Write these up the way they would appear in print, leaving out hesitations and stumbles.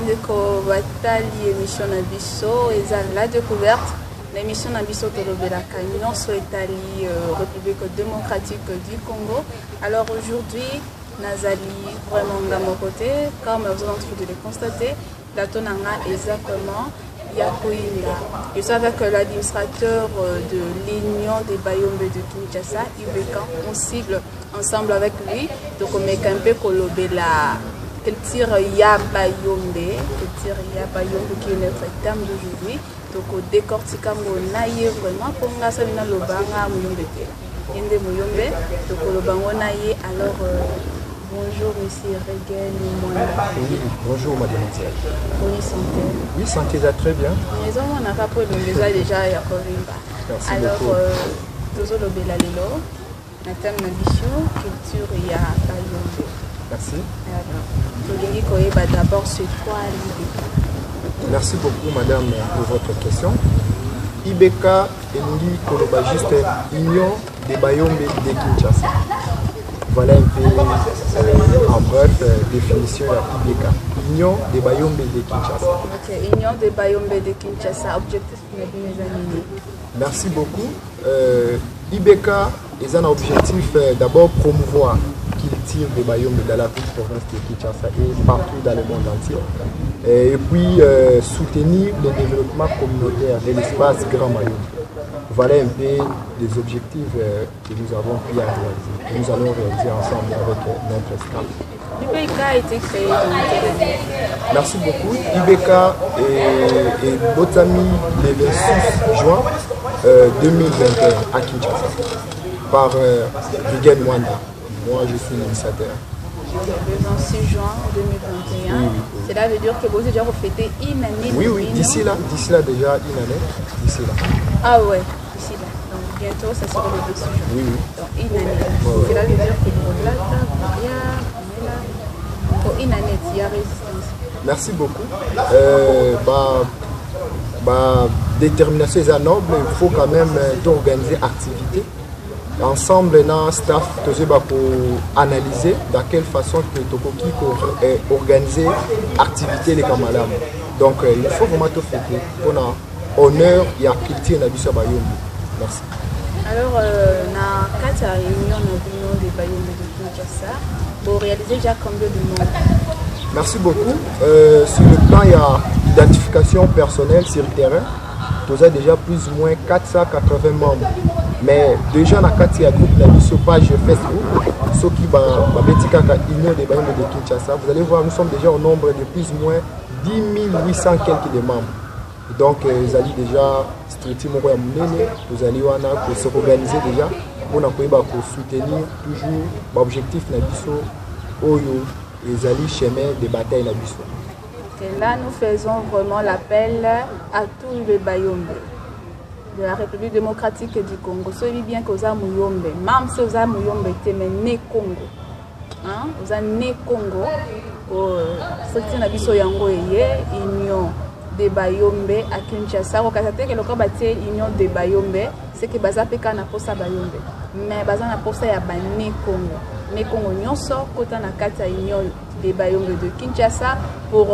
bandeko batali émission na biso eza la découverte. L'émission na biso tolobelaka nyonso etali République démocratique du Congo. Alors aujourd'hui, nazali vraiment dans mon côté, comme vous êtes en train de le constater, la tonanga exactement Yakoinga. Je suis avec l'administrateur de l'Union des Bayombe de Kinshasa, Ibeka. On sigle ensemble avec lui. Donc on met un peu kolobela. Quel tire ya Bayombe, qui est notre terme d'aujourd'hui. Donc au décortique naie vraiment pour nga sabina lobanga muyombe te. Yende muyombe. Donc lobango naie alors bonjour monsieur Regel Mwanda. Oui, bonjour mademoiselle. Oui, santé. Oui, santé ça très bien. Mais on n'a pas pris déjà ya korimba. Merci alors beaucoup. tozo lobela lelo na thème na biso culture ya Bayombe. Merci. Alors, d'abord c'est quoi l'IBK? Merci beaucoup madame pour votre question. IBK Elingi Kolobagiste Union des Bayombe de Kinshasa. Voilà un peu en bref définition de IBK. Union des Bayombe de Kinshasa. Ok, Union des Bayombe de Kinshasa, objectif pour mes amis. Merci beaucoup. IBK est un objectif d'abord promouvoir culture des Bayombe dans la petite province de Kinshasa et partout dans le monde entier. Et puis soutenir le développement communautaire de l'espace Grand Bayombe. Voilà un peu des objectifs que nous avons pu réaliser, que nous allons réaliser ensemble avec notre staff. IBK a été créé dans quelle année? Merci beaucoup. IBK est notre ami le 26 juin 2021 à Kinshasa par Miguel Mwanda. Moi, je suis l'initiateur. Le 26 juin 2021. Oui. Cela veut dire que vous avez déjà fêté une année. Oui, d'ici là déjà une année. D'ici là. Ah ouais, d'ici là. Donc bientôt, ça sera le 26 juin. Oui. Donc une année. Cela veut dire que pour une année, il y a résistance. Merci beaucoup. Détermination est noble, il faut quand même organiser activité. Ensemble, dans le staff, pour analyser dans quelle façon que Tokoki peut organiser l'activité les camarades. Donc, il faut vraiment tout faire pour honneur et culture de la Bayombe. Merci. Alors, dans 4 réunions des Bayombe de Kinshasa, vous réalisez déjà combien de monde? Merci beaucoup. Sur le plan, il y a l'identification personnelle sur le terrain. Vous avez déjà plus ou moins 480 membres. Mais déjà, dans le groupe de la page Facebook, ceux qui ont Union des Bayombe de Kinshasa, vous allez voir, nous sommes déjà au nombre de plus ou moins 10 800 quelques de membres. Donc, vous allez déjà vous allez s'organiser déjà pour soutenir toujours l'objectif de la les alliés chemin de bataille. Et là, nous faisons vraiment l'appel à tous les Bayombe de la République démocratique du Congo. Soyez bien que vous avez Muyombe, même si vous avez Muyombe, mais né Congo. Vous avez né Congo. Ce qui est biso yango Union des Bayombe à Kinshasa. Vous savez que le cas Union des Bayombe, c'est que baza peka na posa Bayombe, mais baza na posa ya ba né Congo. Né Congo nyonso kota na kata Union des Bayombe de Kinshasa pour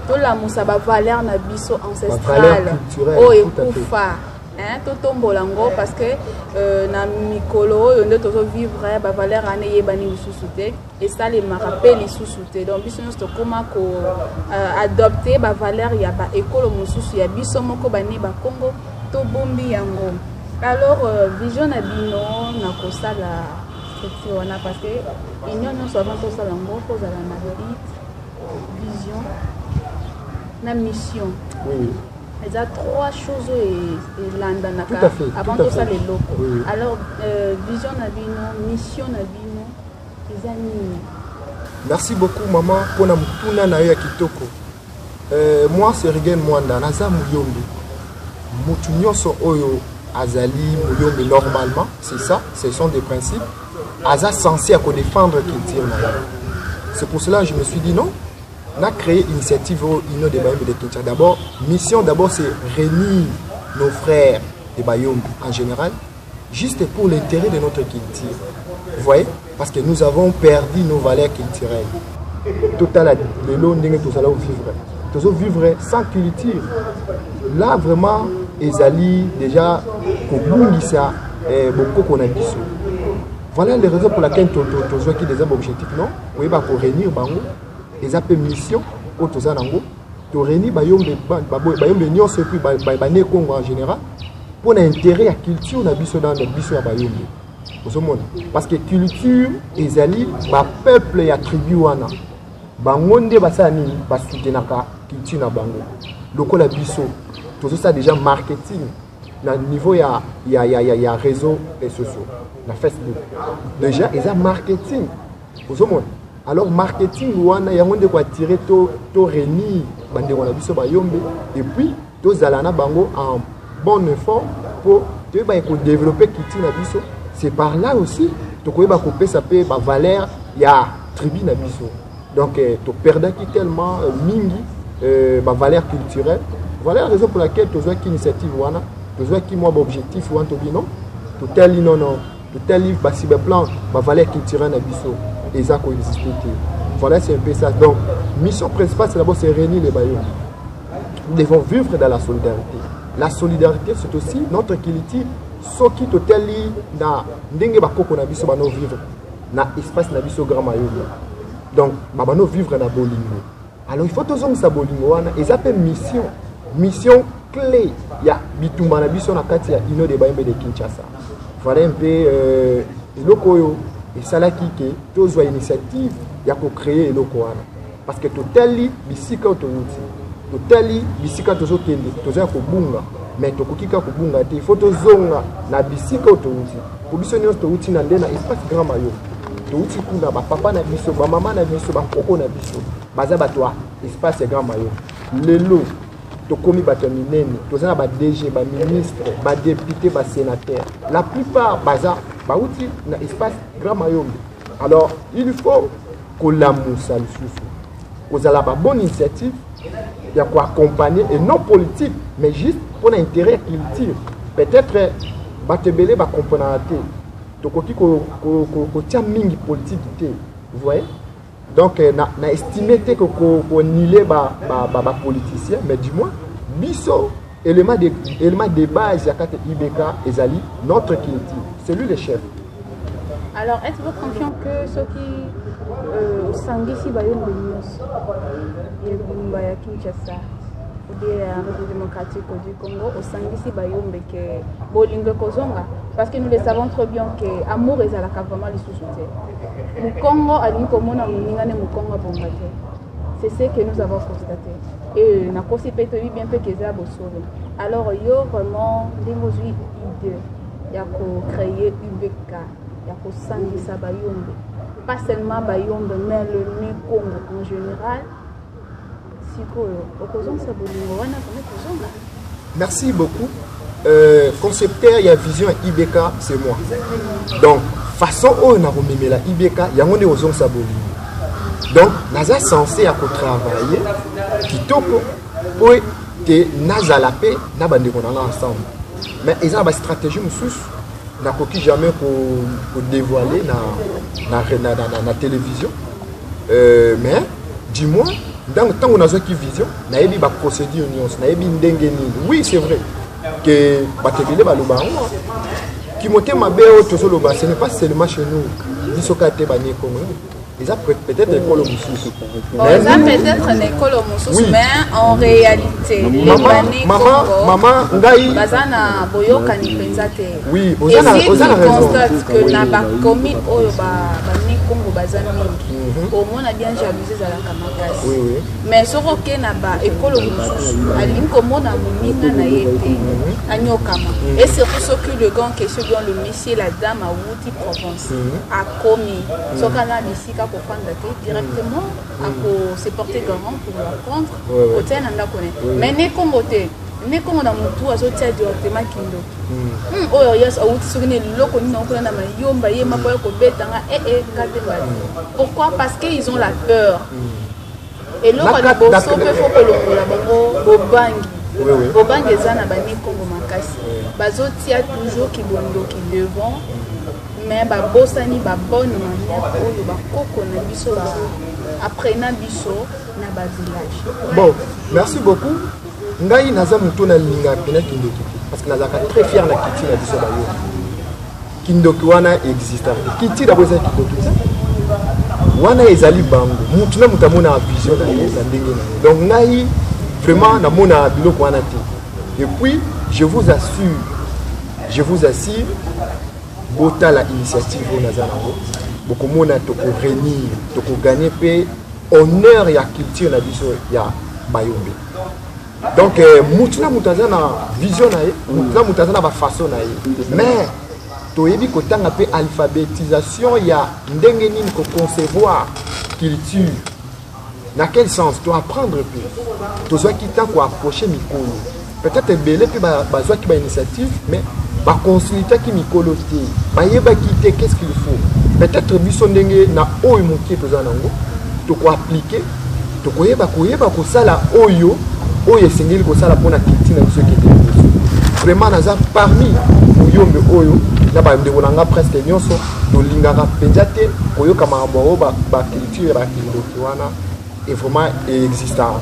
tout la moussa ba valeur na biso ancestrale o ekufa totombolango parce que na mikolo oyo nde tozo vivre ba valeur ane yebani lisusu te et ça les me rappelle lisusu te donc biso nyonso tokoma ko adopter ba valeur ya ba ekolo mosusu ya biso moko bani ba Congo to bombi yango. Alors vision na bino na kosala parce que union nyonso avant tosala yango kozala na vision na mission. Oui. Il y a 3 choses et l'andanaka avant tout ça les locaux. Oui. Alors vision na bino, mission na bino, les amis. Merci beaucoup maman pour na mutuna na ya kitoko. Moi c'est Regel Mwanda naza muyombe. Mutu nyonso oyo azali muyombe normalement, c'est ça, ce sont des principes. Aza censé à défendre culture. C'est pour cela que je me suis dit non. On a créé l'initiative Union des Bayombe de Kinshasa. D'abord, mission d'abord c'est réunir nos frères des Bayombe en général, juste pour l'intérêt de notre culture. Vous voyez? Parce que nous avons perdu nos valeurs culturelles. total les lots ndenge tous allons vivre. Tous vivre sans culture. Là vraiment ezali déjà kobungisa beaucoup qu'on a dit. Voilà les raisons pour lesquelles tous qui des objectifs non, oui ba pour réunir bango, ils appellent mission au toza nango, to réunir bayombe nyonso puis ba ne Congo en général pour l'intérêt à culture na biso dans biso ya bayombe. Parce que culture ezali ba peuple ya tribu wana. Bango nde basani ba soutenaka culture na bango. Lokola biso, tout ça déjà marketing. Na niveau ya réseaux sociaux, na Facebook. Déjà, ils ont marketing. Alors, marketing, il y a quoi tirer to réunir et puis, to zalana bango en bon effort pour développer culture na biso. C'est par là aussi, to koyeba couper ça peut valeur ya tribu na biso. Donc, to perdre qui tellement mingi valeur culturelle. Voilà la raison pour laquelle tu as une initiative wana. Tu vois qui moi objectif ou anto non tout tel non tout tel livre bah si plan bah valeur culturelle na biso et ça coexiste. Voilà c'est un peu ça. Donc mission principale c'est d'abord c'est réunir les bailleurs. Nous devons vivre dans la solidarité. La solidarité c'est aussi notre culture ce qui tout tel na ndenge ba koko na biso ba no vivre na espace na biso grand mayobo. Donc ba no vivre na bolingo. Alors il faut tous ça bolingo wana et ça peut mission clé ya bitumba na biso na kati ya ino de bayembe de Kinshasa. Voilà un peu lokoyo et ça là qui que tous wa initiative ya ko créer lokoana parce que totali bisika autouti totali bisika tozo kende tozo ko bunga mais tokokika ko bunga te il faut tozonga na bisika autouti ko biso nyonso touti na ndena espace grand mayo touti kuna ba papa na biso ba mama na biso ba koko na biso baza batwa espace grand mayo lelo tokomi bato minene tozana ba DG ba ministre ba député ba sénateur la plupart baza bauti na espace grand mayombe. Alors il faut que la moussa le souffle aux la bonne initiative il y a quoi accompagner et non politique mais juste pour l'intérêt culture peut-être batebele ba comprendre tokoki ko tia mingi politique vous voyez. Donc, na estimé que qu'on nilé ba politicien, mais du moins, biso élément de base ya kate IBK ezali notre culture, c'est lui le chef. Alors, êtes-vous confiant que ceux qui sangisi bayombe nyonso yebumba ya Kinshasa ou bien la République démocratique du Congo au sangisi bayombe que bolingo kozonga parce que nous le savons très bien que amour ezalaka vraiment les sous-soutés. Mu Congo ali komona muningane mu Congo bombate. C'est ce que nous avons constaté. Et na kosi peto bien pe keza bosolo. Alors yo vraiment ndimozui idée ya ko créer UBK ya ko sangisa bayombe. Pas seulement bayombe mais le Congo en général. Merci beaucoup. Concepteur, il y a vision IBK, c'est moi. Donc, façon où on a remis la IBK, il y a des gens qui donc, nous sommes censés travailler pour que nous la paix, nous sommes ensemble. Mais ils ont une stratégie, nous n'avons jamais pour dévoiler dans la télévision. Mais, dis-moi, dans le temps où nous avons une vision, nous avons une procédure, nous avons une dengue. Oui, c'est vrai que ce n'est pas seulement chez nous. Ils ont peut-être une école au Moussous. Ils ont peut-être une école au Moussous, mais en réalité, maman, Bazana Boyoka ni penzate. Oui, et si tu constates que n'a pas commis au Congo Bazana, au moins on a bien jalousé à la Kamakasi. Mais ce roquet n'a pas école au Moussous, à l'Incomo n'a pas na été à Nyokama. Et c'est pour ce que le gant que ce dont le monsieur la dame a Wouti Provence a commis. Ce canal ici pour prendre directement à se porter garant pour la prendre au terrain mais n'est comme côté n'est comme on a mon tour à sortir directement Kindo oh yes a outil sur les locaux nous on a yomba yema pour que bête pourquoi parce qu'ils ont la peur et l'autre a beau sauver faut que le bobangi bobangi zana bani Congo makasi bazotia toujours qui bondo qui devant mais ba bosani ba bonne manière oyo ba koko na biso ba apprenant biso na ba village. Bon, merci beaucoup. Ngai naza muto na linga pena kindoki parce que nazaka très fier na kiti na biso bayo. Kindoki wana existe. Kiti d'abord ça kindoki. Wana ezali bango. Mutu na mutamona vision na ye na ndenge na. Donc ngai vraiment na mona biloko wana te. Et puis je vous assure bota la initiative nazanango. Beaucoup mona to ko réunir, to ko gagner pe honneur ya culture na biso ya Bayombe. Donc mutuna mutazana vision na ye, mutuna mutazana ba façon na ye. Mais to yebi ko tanga pe alphabétisation ya ndenge nini ko concevoir culture. Dans quel sens tu apprendre plus? Tu dois quitter quoi approcher mikolo. Peut-être belé puis bazwa ki ba initiative mais ba consulter ki mikolo te. Ba yeba quitter qu'est-ce qu'il faut? Peut-être biso ndenge na oyo mokie tozana ngo. Tu ko appliquer, tu ko yeba ko sala oyo esengeli ko sala pona kiti na biso kete. Vraiment naza parmi Muyombe oyo na ba ndeko nanga presque nyonso to lingaka penjate koyoka makambo ba culture ba kindoki wana est vraiment existante.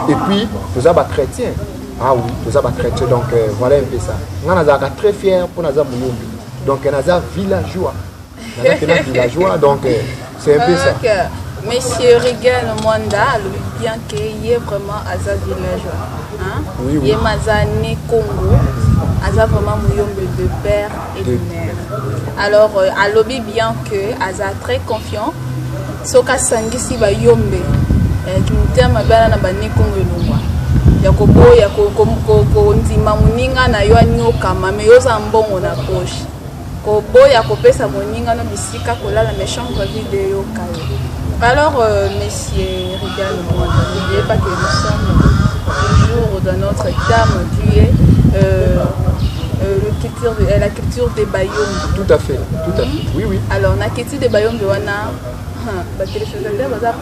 Et puis nous avons chrétiens. Ah oui, nous avons chrétiens. Donc voilà un peu ça. Nous sommes très fiers pour nous Muyombe. Donc nous sommes villageois. Nous sommes villageois. Donc c'est un peu ça. Monsieur Regan Mwanda, le bien qu'il y ait vraiment Aza villageois. Hein? Oui, oui. Il y a Mazane Congo, Aza vraiment Muyombe de père et de mère. Alors, à lobby bien que Aza très confiant, Soka Sangisi ba Yombe, qui nous terme à Bala Nabane Congo Lungwa. Yakobo, Yako Nzima Muninga na yo anyoka, mais yoza mbongo na poche. Kobo Yakopesa Moninga no bisika kola la méchante vidéo kayo. Alors, monsieur Regan Mwanda, n'oubliez pas que nous sommes toujours dans notre thème qui est la culture des Bayombe. Tout à fait, oui, oui. Alors, la culture des Bayombe, on a des téléspectateurs, on a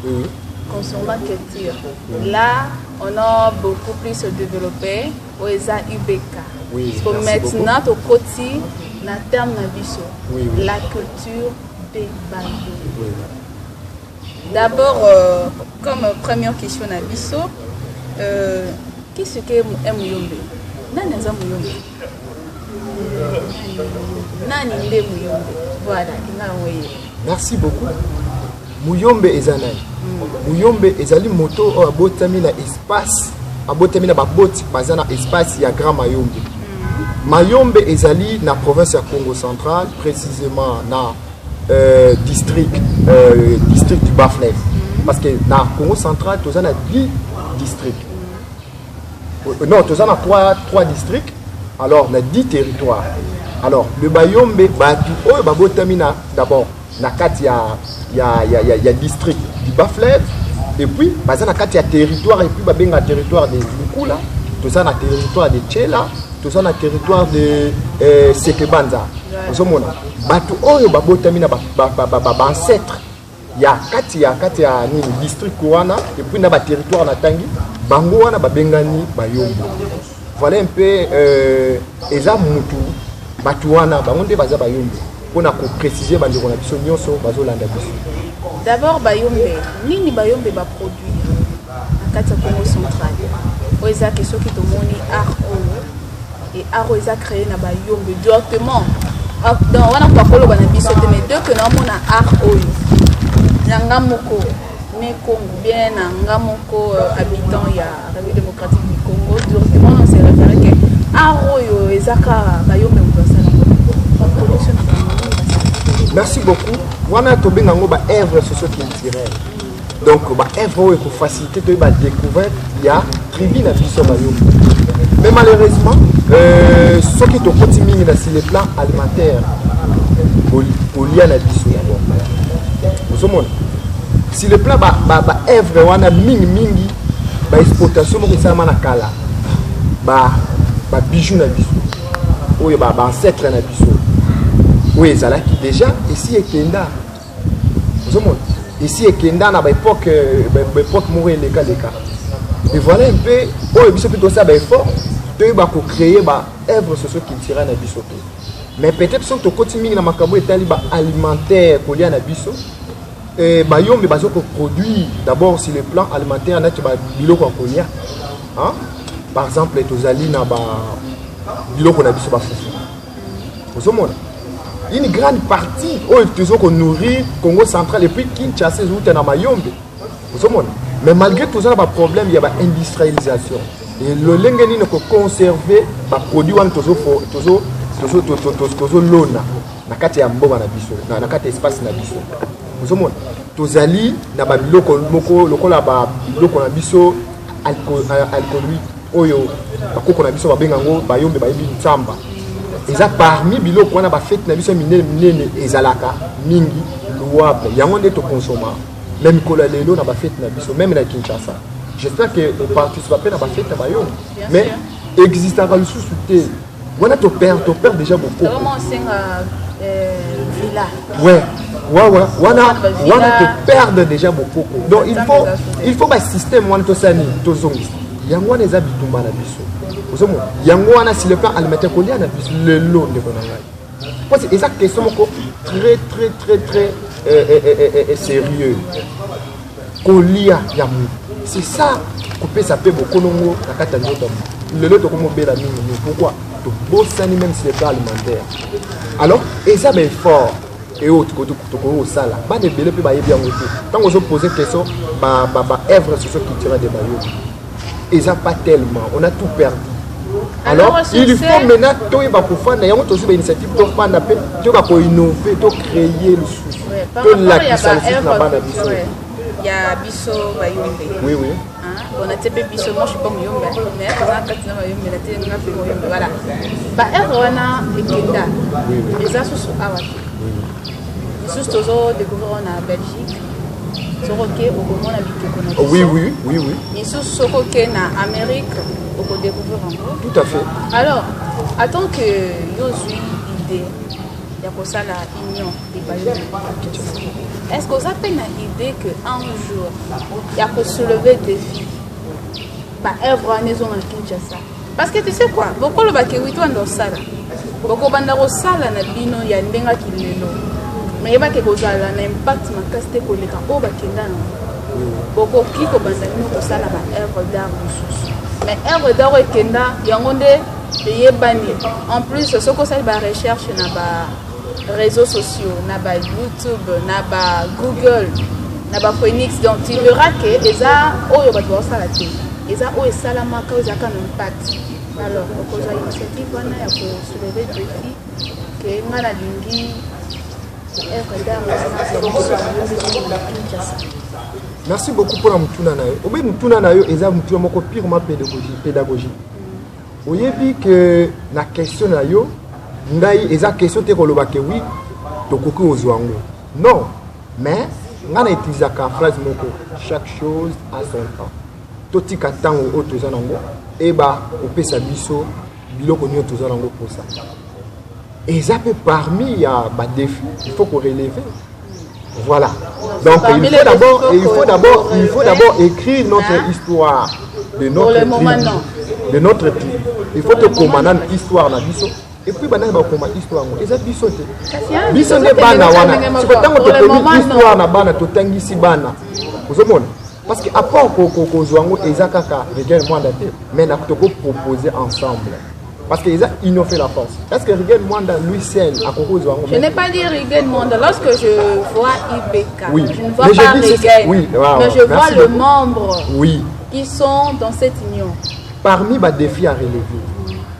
oui. concernant culture. Là, on a beaucoup plus développé au ESA UBK. Oui, parce que maintenant, au côté, na terme na biso, oui, oui. la culture des Bayombe. Oui. D'abord, comme première question à biso, qu'est-ce que est Muyombe? Nani est Muyombe? Nani est Muyombe? Voilà, merci beaucoup. Muyombe ezanai. Muyombe ezali moto abotami na espace, abotami na baboti bazana espace ya Grand Mayombe. Mayombe ezali na province ya Congo central, précisément na district du Bas-Fleuve. Parce que dans le Congo central, tu as 10 districts. Non, tu as 3 districts. Alors, on a 10 territoires. Alors, le Bayombe, d'abord, il y a district du Bas-Fleuve. Et puis, il y a territoire. Et puis, il y a territoire de Lukula. Tu as un territoire de Tchela. Tu as un territoire de Sekebanza. Batu oyo babotamina ba ancêtre ya kati ya ni district Kouana et puis na ba territoire na tangi bango wana babengani Bayombe. Voilà un peu eza mutu batu wana bango nde baza Bayombe pona ko préciser bandeko na biso nyonso bazolanda biso. D'abord Bayombe, nini Bayombe ba produire na kati ya Congo central. Oza que soki to moni art et art oza créé na Bayombe directement. Donc, on a pas collé dans biso mais deux que nous avons art oyo. Nanga moko ne Congo bien nanga moko habitant ya République démocratique du Congo directement on s'est référé que art oyo ezaka Bayombe mutosala. Production na. Merci beaucoup. Wana to benga ngo ba œuvre socio-culturelle. Donc ba œuvre oyo pour faciliter to ba découverte ya tribu na biso Bayombe. Mais malheureusement, ce qui est au quotidien sur le plan alimentaire, au lien à la biso d'abord. Si le plan œuvre wana mingi ba exportation mo ça na kala ba bijou na biso. Oyo ba ancêtre na biso. Oui, ça là qui déjà ici ekenda. Ici ekenda na ba époque mourir les cas. Et voilà un peu oyo biso plutôt ça ba effort. De créer des œuvres socio-culturelles à biso. Mais peut-être que si tu continues à makambo etali ba alimentaire kolia na biso, bayombe bazoko produit d'abord sur le plan alimentaire na ba biloko kolia hein par exemple tozali na ba biloko na biso ba fufu ozomona une grande partie oyo tozoko nourrir Congo central et puis Kinshasa ezouta na mayombe ozomona mais malgré tout ça ba problème il y a ba industrialisation et le lenge nini ko conserver ba produit wana tozo lona na kati ya mboka na biso na kati espace na biso ozomona tozali na ba biloko moko lokola ba biloko na biso alcoolique oyo bakoko na biso babenga ngo bayombe bayebi ntsamba eza parmi biloko wana ba fête na biso minene ezalaka mingi louable yango nde to consommer même kola lelo na ba fête na biso même na Kinshasa j'espère que on participe pas na ba fête na bayombe mais existera le sous-souté wana to perd déjà beaucoup vraiment c'est villa ouais wana te perdre déjà beaucoup donc il faut un système wana to sani to zongi yango wana eza bitumba na biso ozomo yango wana sur le plan alimentaire kolia na biso le lot de konanga parce que eza question moko très sérieux kolia ya mu c'est ça couper ça peut beaucoup nongo na kata nyoto le lot ko mo bela mingi pourquoi to bosani même sur le plan alimentaire alors eza ben fort et autres côté au sala ba de belé pe ba yebi yango te tant on se poser question ba œuvre sur ce qui tire des maillots et ça pas tellement on a tout perdu alors il faut maintenant to ba ko fanda yango to ba initiative to fanda pe to ba ko innover to créer le sous to la kisali na bana biso il y a biso bayombe oui on a tebe biso moi je suis pas muyombe mais quand on a katina bayombe la tele nga pe muyombe voilà ba œuvre wana ekenda et ça sous awati sous tozo découvrir en Belgique soroké au comment on habite oui et sous soroké na Amérique au découvrir encore tout à fait alors attends que yo suis idée ya kosala union des bayombe est-ce que vous avez une idée qu'un jour il y a que soulever des défis bah œuvre en maison en Kinshasa parce que tu sais quoi beaucoup le bakewi toi dans sala beaucoup bandaro sala na bino ya ndenga kilelo mais ba ke kozala na impact makasite koleka o bakenda na beaucoup ki ko bandano ko sala ba œuvre d'art mususu mais œuvre d'art ekenda yango nde yebani en plus ce que ça ba recherche na ba réseaux sociaux, naba YouTube, naba Google, naba Phoenix, donc tu verras que eza oyo batwa sala te. Eza oyo salama ka ozaka un impact. Alors, on a une initiative wana ya ko soulever défi que ngala lingi merci beaucoup pour la mutuna nayo. Obe mutuna nayo eza mutuna moko purement pédagogique. Oyebi que na question nayo ngai eza question te koloba ke oui tokoki ozwango non mais ngana utiliser ka phrase moko chaque chose a son temps totika tango o toza nango eba opesa biso biloko nyo toza nango pour ça eza pe parmi ya ba défi il faut qu'on relever voilà donc il faut d'abord écrire notre histoire de notre tribu il faut que commander histoire na biso et puis banana ba koma histoire ngo eza biso te biso ne bana wana siko tango to temi histoire na bana to tangisi bana ozomona parce que apport ko zwango eza kaka Rigel Mwanda te mais na to ko proposer ensemble parce que ils ont fait la force est-ce que Rigel Mwanda lui seul a ko zwango je n'ai pas dit Rigel Mwanda lorsque je vois IBK oui. je ne vois pas Rigel oui, mais je vois le membre qui sont dans cette union parmi les défis à relever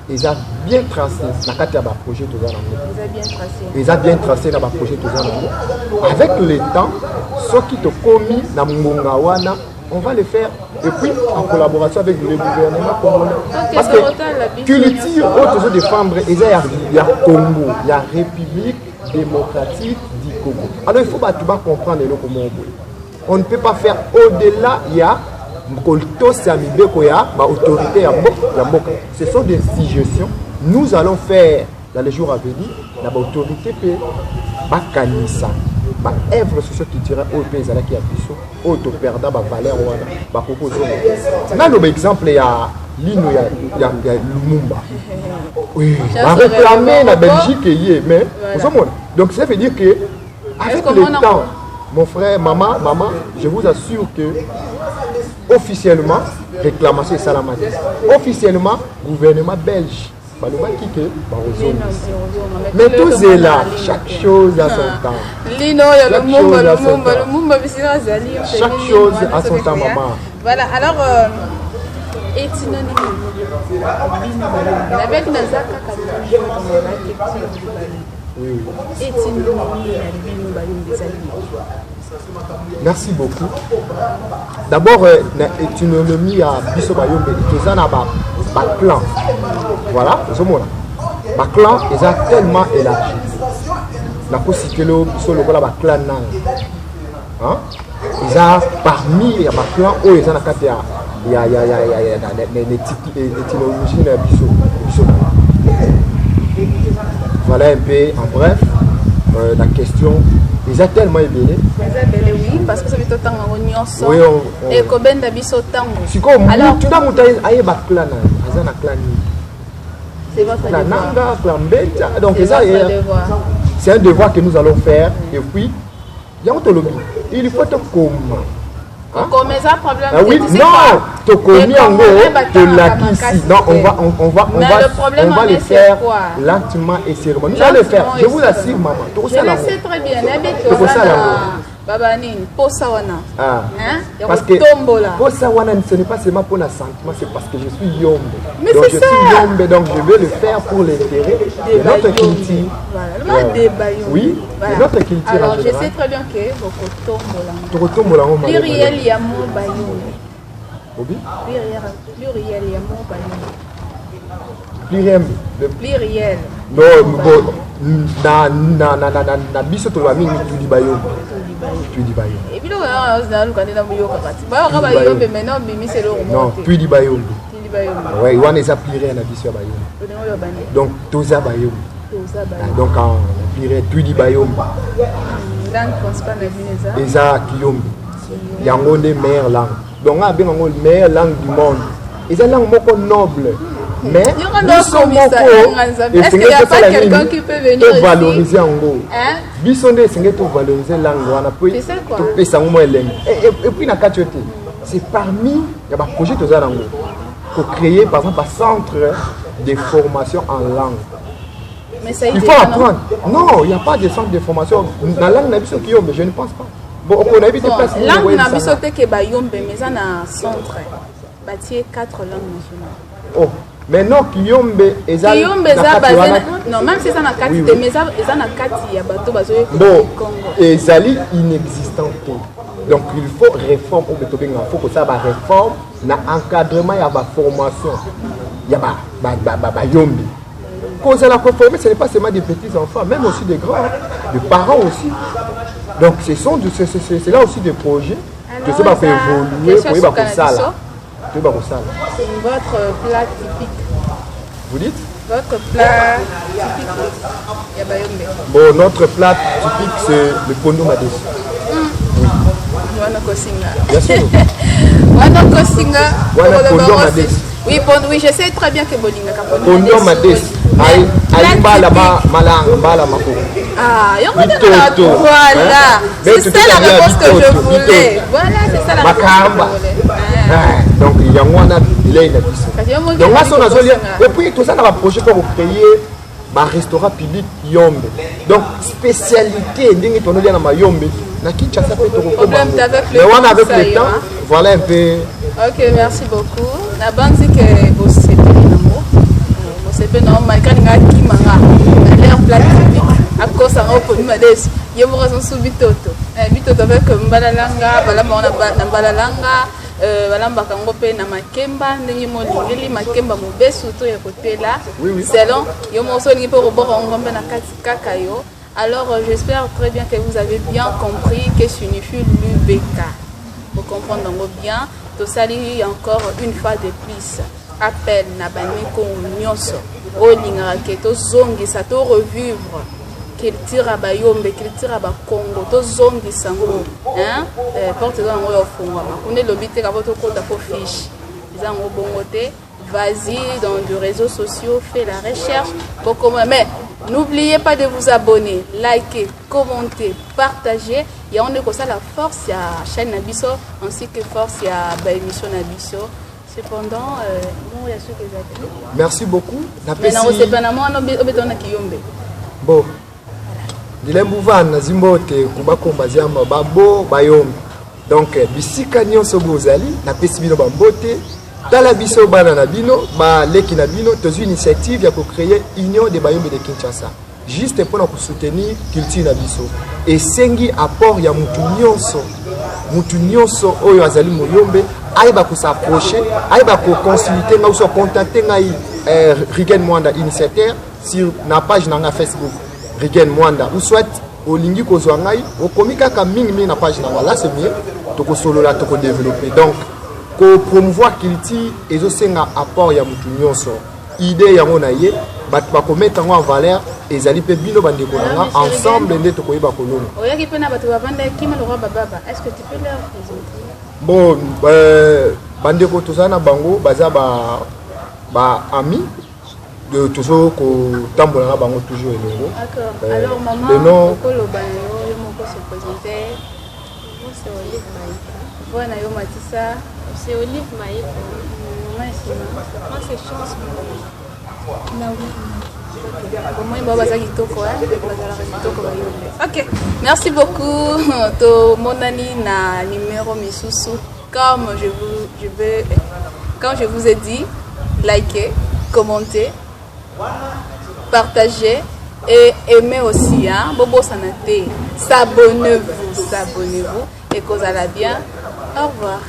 ils ont bien tracé na kati ya ba projet toza nango ils ont bien tracé na ba projet toza nango avec le temps ce qui te commis na mungonga wana on va le faire et puis en collaboration avec le gouvernement congolais parce que culture autres défendre il y a Congo il y a République démocratique du Congo alors il faut pas tout comprendre le comment on ne peut pas faire au-delà il y a ce sont des suggestions. Nous allons faire dans les jours à venir la autorité ba kanisa ba œuvre sur qui tire au pays là qui a biso auto perdant ba valeur wana ba proposer. Là le exemple il y a Lino ya Lumumba. Oui, va réclamer la Belgique mais donc ça veut dire que avec le temps mon frère, maman, je vous assure que officiellement, réclamation Salamate. Officiellement, gouvernement belge. Mais tout est là, chaque chose a son temps. Chaque chose a son temps, maman. Voilà, alors, avec Nazaka, merci beaucoup. D'abord, l'étymologie à Bisso Bayombe, ils ont un clan. Voilà, ma clan est tellement élargi. La Kosikelo, Bisso le clan. Ils ont parmi les clans où ils ont il y a l'étymologie de Bisso. Voilà un peu en bref la question. Ils ont tellement ébélé. Oui, parce que ça veut dire que oui, et combien d'habitants tango. Alors, tu as mon taille à clan. C'est votre devoir. Donc, c'est un devoir que nous allons faire. Et puis, il y a un lobby. Il faut te comment. Oui, non, tu connais en gros de la ici. Non, on va le faire lentement et sérieusement. Nous allons le faire. Je vous assure, maman. Je le sais très bien. Babanine, Posawana. Parce que Posawana, ce n'est pas seulement pour la sentiment, c'est parce que je suis Yombe. Mais donc c'est ça. Suis Yombe, donc je vais le faire pour l'intérêt de notre culture. Voilà, oui, de notre culture. Alors, je sais très bien que vous Tombola. Pluriel Yamo Bayou. Obi? Pluriel Yamo Bayou. Pluriel. Non, na biso to la mingi tu di bayo. Et puis là on a quand on yo kakati. Ba ka bayo maintenant bimi c'est le remonte. Non, tu di bayo. Ouais, on est appelé na biso bayo. Donc toza bayo. Donc en pluriel tu di bayo. Langue principale na bineza. Eza kiyombe. Yango ne meilleure langue. Donc on a bien la meilleure langue du monde. Eza langue moko noble. Mais est-ce qu'il n'y a pas quelqu'un qui peut venir ici valoriser en gros? Bisonde c'est que valoriser langue on a pu et puis na katiote c'est parmi il y a un projet de Zanango pour créer par exemple un centre de formation en langue. Mais ça il faut apprendre. Non, il n'y a pas de centre de formation dans la langue nabiso qui mais je ne pense pas. Bon, on a évité place langue nabiso que ba yombe mais ça na centre bâtir 4 langues nationales. Oh. Mais non, Kiyombe est non, même si ça n'a pas mais ça n'a pas il y a bateau bon, et Zali inexistant. Donc il faut réforme au Betobing, il faut que ça va réforme, na encadrement, il y a ma formation, il y a ma Yombe. Quand ça la conformer, ce n'est pas seulement des petits enfants, même aussi des grands, des parents aussi. Donc c'est là aussi des projets que ça va faire évoluer pour y avoir ça là. Votre plat typique. Vous dites? Votre plat typique. Bon, notre plat typique c'est le pondo madès. Bien sûr. Oui, oui, je sais très bien que Bolinga pondo madès. Voilà. C'est ça la réponse que je voulais. Voilà, c'est ça la réponse que je voulais. Donc il y a un il est donc là on a et puis tout ça dans un projet pour créer un restaurant public Yombe. Donc spécialité ndenge tono dia na Mayombe na Kinshasa peut problème avec le temps. Mais on avec le temps, voilà un peu. OK, merci beaucoup. La banque dit que vous c'est l'amour. Vous c'est non malgré ngaki manga. L'air plat typique à cause ça pour madès. Yemo raison subitoto. Bitoto avec mbalalanga, bala mona mbalalanga. Balambaka ngo pe na makemba ndenge molingeli makemba mobesu to ya kotela selon yo moso ngi po robora ngombe na kati kaka yo. Alors j'espère très bien que vous avez bien compris que signifie l'UBK. Vous comprenez bien. To sali encore une fois de plus appel na baniko nyonso olinga ke to zongi sa to revivre culture à Bayombe, culture à Congo, tous zongi sango, hein, porte dans le fond. On est l'obité à votre compte pour fiche. Ils ont bon côté. Vas-y dans les réseaux sociaux, fais la recherche. Mais N'oubliez pas de vous abonner, liker, commenter, partager. Et on est comme ça la force à la chaîne Nabiso ainsi que force à l'émission Nabiso. Cependant, bon, il y a ceux qui ont. Merci beaucoup. Maintenant, c'est pas bon. Dilembuvan Zimbote Kubakomba Ziamba Babo Bayom. Donc, bisika nyonso bozali na pesi bino bambote. Tala biso bana na bino, ba leki na bino, tozu initiative ya ko créer Union des Bayombe de Kinshasa. Juste pour nous soutenir culture na biso. Et sengi apport ya mutu nyonso oyo azali moyombe, aiba ko s'approcher, aiba ko consulter nga ou so contacter ngai Rigen Mwanda initiateur sur na page na Facebook Rigen Mwanda ou soit olingi ko zwa ngai, okomika ka mingi na page na là c'est mieux, to ko solo la to ko développer. Donc ko promouvoir culture et osenga apport ya mutu nyonso. Idée yango na ye, bat ba ko mettre en valeur ezali pe bino bande ko nga ensemble nde to ko yeba ko lolo. Oyaki pe na bato bavanda kima le roi baba. Est-ce que tu peux leur présenter? Bon, bande ko tozana bango baza ba ami de toujours ko tambola na bango toujours elongo. D'accord. Alors maman, Okolo Bayo, yo moko se présenter. C'est Olive Maïka. Voilà yo Matissa. C'est Olive Maïka. Moi c'est Chance. Ok, merci beaucoup. To monani na numéro misusu. Comme je vous ai dit, likez, commentez, partagez et aimez aussi. Bobo Sanate, s'abonnez-vous et cause à la bien. Au revoir.